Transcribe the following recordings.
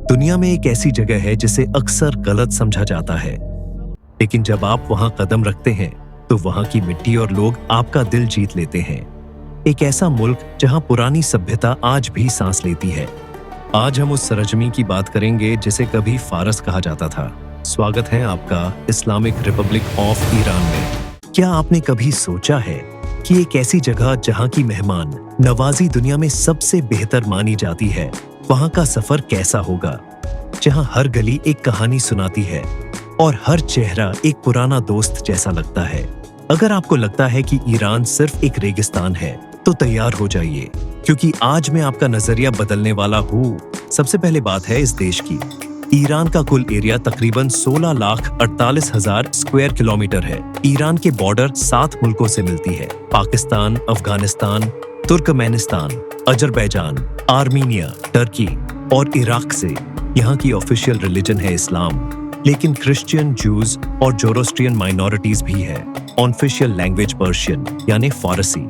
दुनिया में एक ऐसी जगह है जिसे अक्सर गलत समझा जाता है, लेकिन जब आप वहां कदम रखते हैं तो वहां की मिट्टी और लोग आपका दिल जीत लेते हैं। एक ऐसा मुल्क जहां पुरानी सभ्यता आज भी सांस लेती है। आज हम उस सरजमी की बात करेंगे जिसे कभी फारस कहा जाता था। स्वागत है आपका इस्लामिक रिपब्लिक ऑफ ईरान में। क्या आपने कभी सोचा है कि एक ऐसी जगह जहां की मेहमान नवाजी दुनिया में सबसे बेहतर मानी जाती है, वहां का सफर कैसा होगा? जहां हर गली एक कहानी सुनाती है और हर चेहरा एक पुराना दोस्त जैसा लगता है। अगर आपको लगता है कि ईरान सिर्फ एक रेगिस्तान है तो तैयार हो जाइए, क्योंकि आज मैं आपका नजरिया बदलने वाला हूँ। सबसे पहले बात है इस देश की। ईरान का कुल एरिया तकरीबन 16,48,000 स्क्वायर किलोमीटर है। ईरान के बॉर्डर 7 मुल्कों से मिलती है: Pakistan, Afghanistan, Turkmenistan, Azerbaijan, Armenia, Turkey और इराक से। यहाँ की ऑफिशियल रिलीजन है इस्लाम, लेकिन क्रिश्चियन, जूज और जोरोस्ट्रियन माइनॉरिटीज भी है। ऑफिशियल लैंग्वेज पर्शियन यानी फारसी।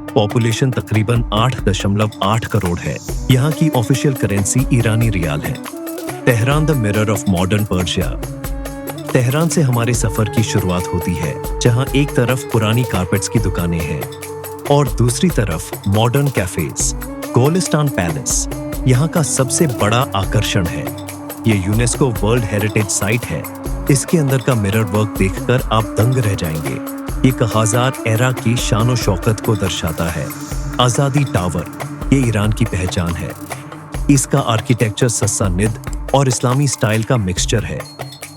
पॉपुलेशन तकरीबन 8.8 करोड़ है। यहाँ की ऑफिशियल करेंसी ईरानी रियाल है। Tehran the mirror of modern Persia. Tehran से हमारे सफर की शुरुआत होती है, जहाँ एक तरफ पुरानी कारपेट्स की दुकानें हैं और दूसरी तरफ मॉडर्न कैफेज। गोलिस्तान पैलेस यहाँ का सबसे बड़ा आकर्षण है। ये यूनेस्को वर्ल्ड हेरिटेज साइट है। इसके अंदर का मिरर वर्क देखकर आप दंग रह जाएंगे। ये कहाजार एरा की शान और शौकत को दर्शाता है। आजादी टावर ये ईरान की पहचान है। इसका आर्किटेक्चर सस्सानिद और इस्लामी स्टाइल का मिक्सचर है।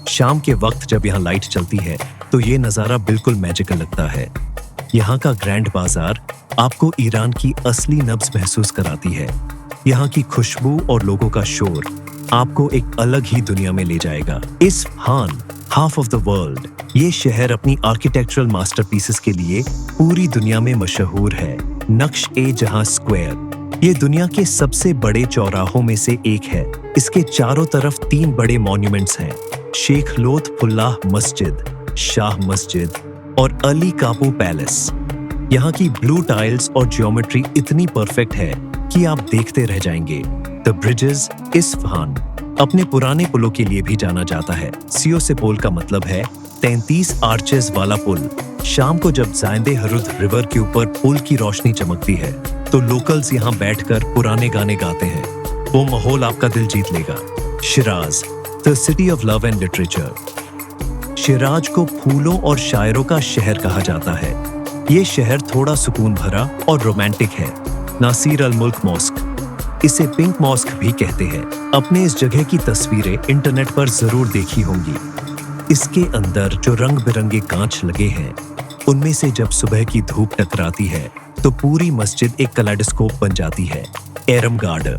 शाम के वक्त जब यहाँ लाइट चलती है तो ये नज़ारा बिल्कुल मैजिकल लगता है। यहाँ का ग्रैंड बाजार आपको ईरान की असली नब्ज महसूस कराती है। यहाँ की खुशबू और लोगों का शोर आपको एक अलग ही दुनिया में ले जाएगा। Isfahan, half of the world, ये शहर अपनी आर्किटेक्चरल मास्टरपीसेस के लिए पूरी दुनिया में मशहूर है। नक्श ए जहां स्क्वायर ये दुनिया के सबसे बड़े चौराहों में से एक है। इसके चारों तरफ 3 बड़े मॉन्यूमेंट्स हैं: शेख लोथफुल्लाह मस्जिद, शाह मस्जिद और अली कापू पैलेस। यहाँ की ब्लू टाइल्स और ज्योमेट्री इतनी परफेक्ट है कि आप देखते रह जाएंगे। द ब्रिजेस इस्फहान अपने पुराने पुलों के लिए भी जाना जाता है। सियोसेपोल का मतलब है 33 आर्चेस वाला पुल। शाम को जब जायंदे हरुद रिवर के ऊपर पुल की रोशनी चमकती है तो लोकल्स यहाँ बैठकर पुराने गाने गाते हैं। वो माहौल आपका दिल जीत लेगा। Siraj, the city of love and literature. Siraj को फूलों और शायरों का शहर कहा जाता है। ये शहर थोड़ा सुकून भरा और रोमांटिक है। नासिर अल मुल्क मॉस्क, इसे पिंक मॉस्क भी कहते हैं। अपने इस जगह की तस्वीरें इंटरनेट पर जरूर देखी होंगी। इसके अंदर जो रंग बिरंगे कांच लगे हैं, उनमें से जब सुबह की धूप टकराती है तो पूरी मस्जिद एक कलेडोस्कोप बन जाती है। एरम गार्डन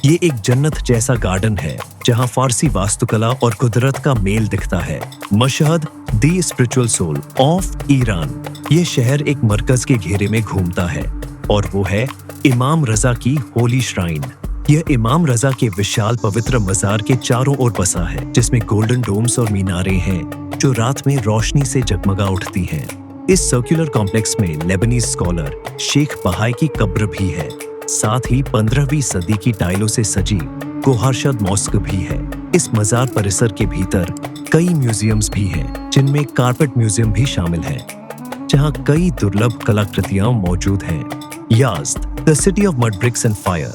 ये एक जन्नत जैसा गार्डन है जहां फारसी वास्तुकला और कुदरत का मेल दिखता है। Mashhad, the spiritual soul of Iran, ये शहर एक मरकज के घेरे में घूमता है और वो है इमाम रजा की होली श्राइन। यह इमाम रजा के विशाल पवित्र मजार के चारों ओर बसा है, जिसमें गोल्डन डोम्स और मीनारें हैं जो रात में रोशनी से जगमगा उठती हैं। इस सर्कुलर कॉम्प्लेक्स में लेबनीज स्कॉलर शेख बहाई की कब्र भी है। साथ ही 15वीं सदी की टाइलों से सजी गोहारशद मॉस्क भी है। इस मजार परिसर के भीतर कई म्यूजियम्स भी हैं, जिनमें कारपेट म्यूजियम भी शामिल है, जहां कई दुर्लभ कलाकृतियां मौजूद हैं। Yazd, the city of mud bricks and fire,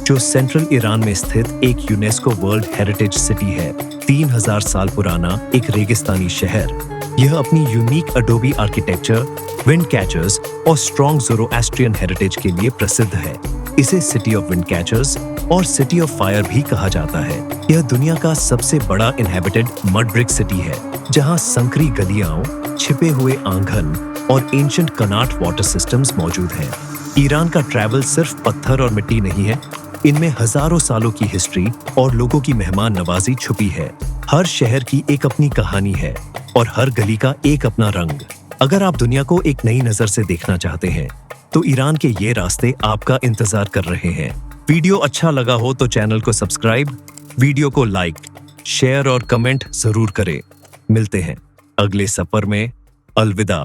जो सेंट्रल ईरान में स्थित एक यूनेस्को वर्ल्ड हेरिटेज सिटी है। 3000 साल पुराना एक रेगिस्तानी शहर। यह अपनी unique Adobe architecture, wind catchers और स्ट्रॉन्ग ज़ोरोएस्ट्रियन हेरिटेज के लिए प्रसिद्ध है। इसे सिटी ऑफ विंड कैचर्स और सिटी ऑफ फायर भी कहा जाता है। यह दुनिया का सबसे बड़ा इनहेबिटेड मड ब्रिक सिटी है, जहां संकरी गलियां, छिपे हुए आंगन और एंशिएंट कनाट वाटर सिस्टम्स मौजूद हैं। ईरान का ट्रैवल सिर्फ पत्थर और मिट्टी नहीं है, इनमें हजारों सालों की हिस्ट्री और लोगों की मेहमान नवाजी छुपी है। हर शहर की एक अपनी कहानी है और हर गली का एक अपना रंग। अगर आप दुनिया को एक नई नजर से देखना चाहते हैं तो ईरान के ये रास्ते आपका इंतजार कर रहे हैं। वीडियो अच्छा लगा हो तो चैनल को सब्सक्राइब, वीडियो को लाइक, शेयर और कमेंट जरूर करें। मिलते हैं अगले सफर में। अलविदा।